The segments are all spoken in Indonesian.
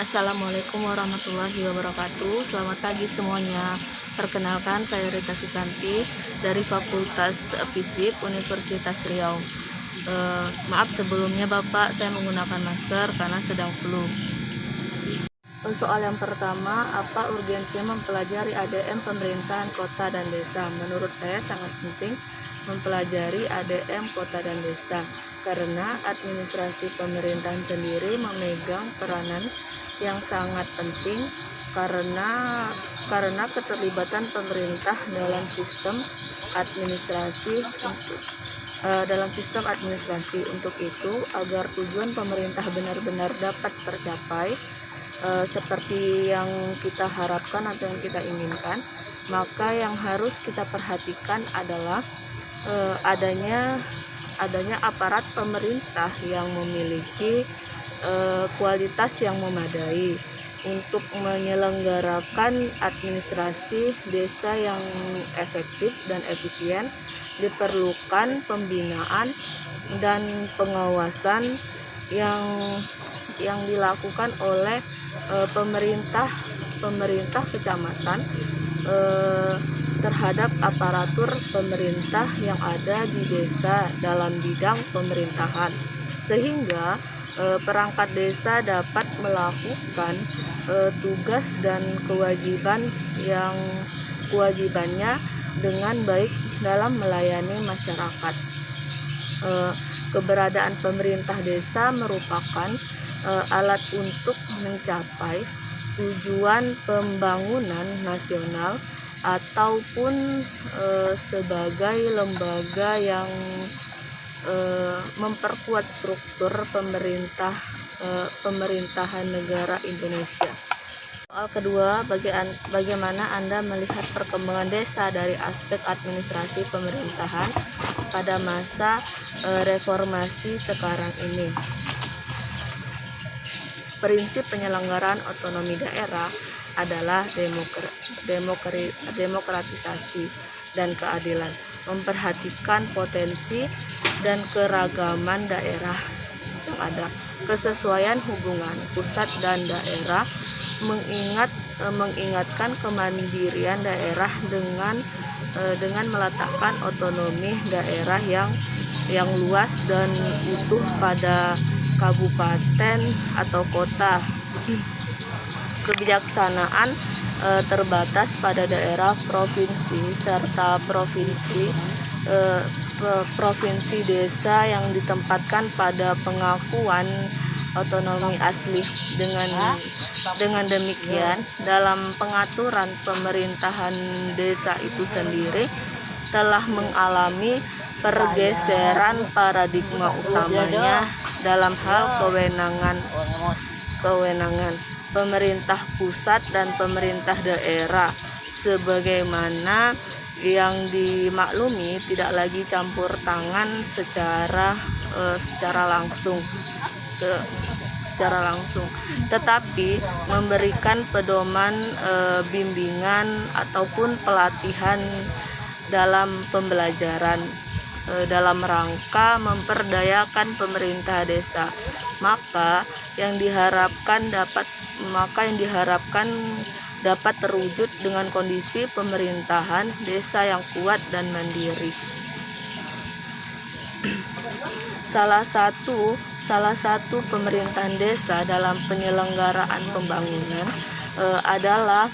Assalamualaikum warahmatullahi wabarakatuh. Selamat pagi semuanya. Perkenalkan, saya Rita Susanti dari Fakultas Fisip Universitas Riau. Maaf sebelumnya Bapak, saya menggunakan masker karena sedang flu. Soal yang pertama, apa urgensinya mempelajari ADM pemerintahan kota dan desa? Menurut saya sangat penting mempelajari ADM kota dan desa karena administrasi pemerintahan sendiri memegang peranan yang sangat penting karena keterlibatan pemerintah dalam sistem administrasi untuk itu agar tujuan pemerintah benar-benar dapat tercapai seperti yang kita harapkan atau yang kita inginkan, maka yang harus kita perhatikan adalah adanya aparat pemerintah yang memiliki kualitas yang memadai untuk menyelenggarakan administrasi desa yang efektif dan efisien. Diperlukan pembinaan dan pengawasan yang dilakukan oleh pemerintah kecamatan terhadap aparatur pemerintah yang ada di desa dalam bidang pemerintahan, sehingga perangkat desa dapat melakukan tugas dan kewajibannya dengan baik dalam melayani masyarakat. Keberadaan pemerintah desa merupakan alat untuk mencapai tujuan pembangunan nasional ataupun sebagai lembaga yang memperkuat struktur pemerintahan negara Indonesia. Soal kedua, bagaimana Anda melihat perkembangan desa dari aspek administrasi pemerintahan pada masa reformasi sekarang ini? Prinsip penyelenggaraan otonomi daerah adalah demokratisasi dan keadilan, memperhatikan potensi dan keragaman daerah yang ada, kesesuaian hubungan pusat dan daerah, mengingatkan kemandirian daerah dengan meletakkan otonomi daerah yang luas dan utuh pada kabupaten atau kota. Kebijaksanaan terbatas pada daerah, provinsi, serta provinsi desa yang ditempatkan pada pengakuan otonomi asli. Dengan demikian, dalam pengaturan pemerintahan desa itu sendiri telah mengalami pergeseran paradigma utamanya dalam hal kewenangan pemerintah pusat dan pemerintah daerah, sebagaimana yang dimaklumi tidak lagi campur tangan secara langsung, tetapi memberikan pedoman, bimbingan ataupun pelatihan dalam pembelajaran dalam rangka memperdayakan pemerintah desa. Maka yang diharapkan dapat terwujud dengan kondisi pemerintahan desa yang kuat dan mandiri. Salah satu pemerintahan desa dalam penyelenggaraan pembangunan adalah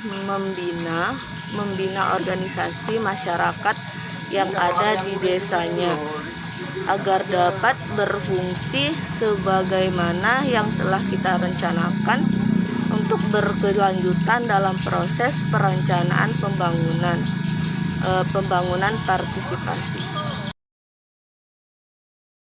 membina organisasi masyarakat yang ada di desanya agar dapat berfungsi sebagaimana yang telah kita rencanakan untuk berkelanjutan dalam proses perencanaan pembangunan partisipasi.